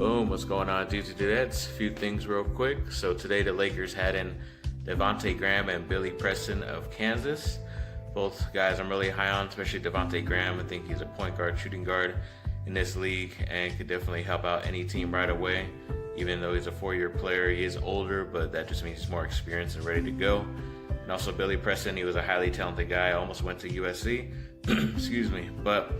Boom, what's going on, dudes? Dudettes? A few things real quick. So today the Lakers had in DeVonte Graham and Billy Preston of Kansas. Both guys I'm really high on, especially DeVonte Graham. I think he's a point guard, shooting guard in this league and could definitely help out any team right away. Even though he's a 4-year player, he is older, but that just means he's more experienced and ready to go. And also Billy Preston, he was a highly talented guy, almost went to USC, excuse me, but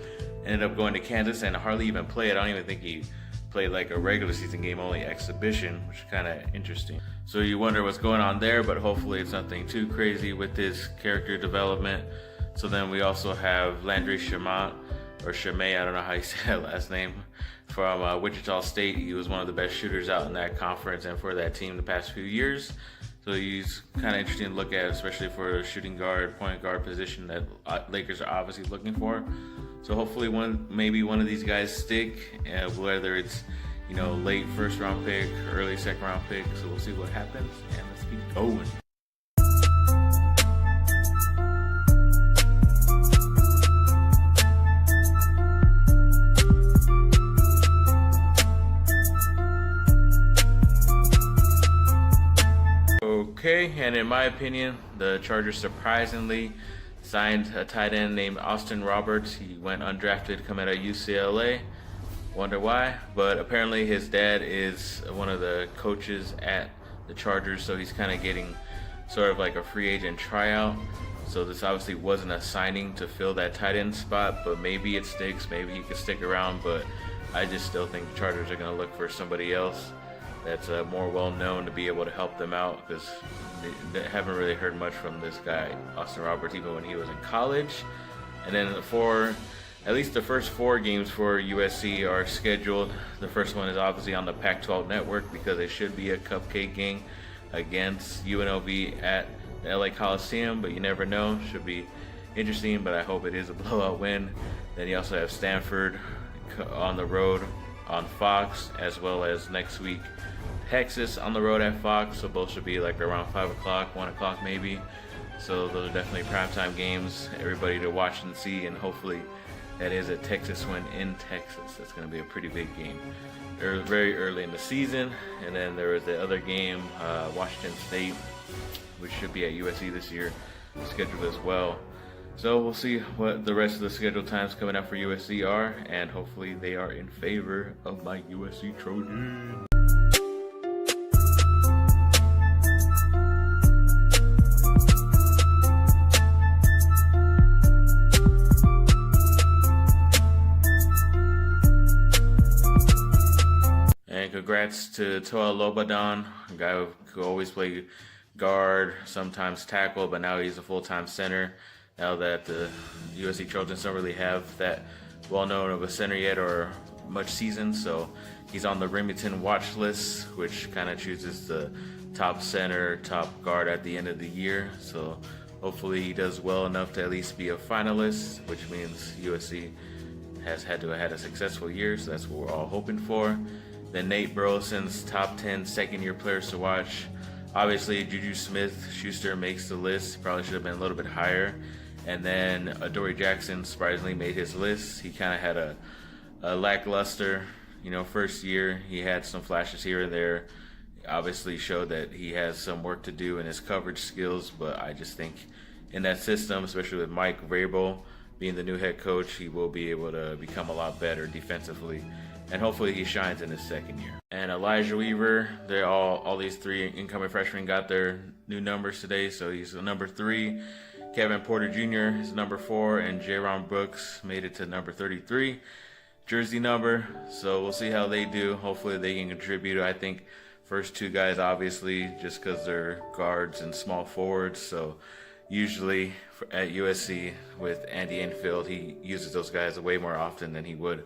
ended up going to Kansas and hardly even played. I don't even think he played like a regular season game, only exhibition, which is kind of interesting. So you wonder what's going on there, but hopefully it's nothing too crazy with his character development. So then we also have Landry Shamet, or Shamet, I don't know how you say that last name, from Wichita State. He was one of the best shooters out in that conference and for that team the past few years. So he's kind of interesting to look at, especially for a shooting guard, point guard position that Lakers are obviously looking for. So hopefully maybe one of these guys stick, whether it's late first round pick, early second round pick. So we'll see what happens, and let's keep going. Okay, and in my opinion, the Chargers surprisingly signed a tight end named Austin Roberts. He went undrafted coming out of UCLA. Wonder why, but apparently his dad is one of the coaches at the Chargers, so he's kind of getting sort of like a free agent tryout. So this obviously wasn't a signing to fill that tight end spot, but maybe it sticks, maybe he could stick around, but I just still think the Chargers are going to look for somebody else that's more well-known to be able to help them out, because they haven't really heard much from this guy, Austin Roberts, even when he was in college. And then for at least the first 4 games for USC are scheduled. The first one is obviously on the Pac-12 network because it should be a cupcake game against UNLV at the LA Coliseum, but you never know. Should be interesting, but I hope it is a blowout win. Then you also have Stanford on the road on Fox, as well as next week Texas on the road at Fox. So both should be like around 5 o'clock, 1 o'clock maybe. So those are definitely primetime games, everybody to watch and see, and hopefully that is a Texas win in Texas. That's going to be a pretty big game. They're very early in the season. And then there was the other game, Washington State, which should be at USC this year, scheduled as well. So we'll see what the rest of the scheduled times coming out for USC are, and hopefully they are in favor of my USC Trojans. And congrats to Toa Lobendahn, a guy who could always play guard, sometimes tackle, but now he's a full-time center. Now that the USC Trojans don't really have that well-known of a center yet or much season, so he's on the Rimington watch list, which kind of chooses the top center, top guard at the end of the year. So hopefully he does well enough to at least be a finalist, which means USC has had to have had a successful year, so that's what we're all hoping for. Then Nate Burleson's top 10 second-year players to watch. Obviously, Juju Smith-Schuster makes the list. Probably should have been a little bit higher. And then Adoree Jackson surprisingly made his list. He kind of had a lackluster, first year. He had some flashes here and there. Obviously showed that he has some work to do in his coverage skills, but I just think in that system, especially with Mike Vrabel being the new head coach, he will be able to become a lot better defensively. And hopefully he shines in his second year. And Elijah Weaver, all these 3 incoming freshmen got their new numbers today. So he's the number 3. Kevin Porter Jr. is number 4, and Jaron Brooks made it to number 33 jersey number. So we'll see how they do. Hopefully they can contribute. I think first 2 guys, obviously, just because they're guards and small forwards. So usually at USC with Andy Enfield, he uses those guys way more often than he would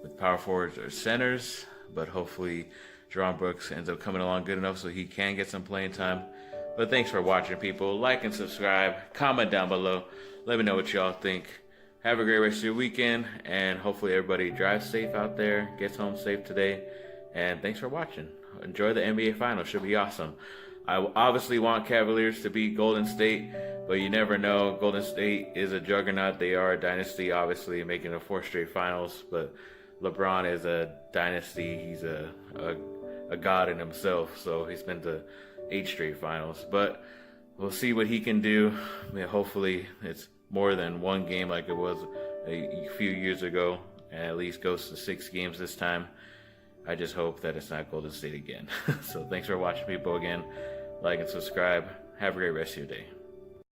with power forwards or centers. But hopefully Jaron Brooks ends up coming along good enough so he can get some playing time. But thanks for watching, people. Like and subscribe. Comment down below. Let me know what y'all think. Have a great rest of your weekend. And hopefully everybody drives safe out there. Gets home safe today. And thanks for watching. Enjoy the NBA Finals. Should be awesome. I obviously want Cavaliers to beat Golden State. But you never know. Golden State is a juggernaut. They are a dynasty, obviously, making the 4 straight finals. But LeBron is a dynasty. He's a god in himself. So he's been to 8 straight finals. But we'll see what he can do. I mean, hopefully it's more than one game like it was a few years ago, and at least goes to 6 games this time. I just hope that it's not Golden State again. So thanks for watching, people. Again, like and subscribe. Have a great rest of your day.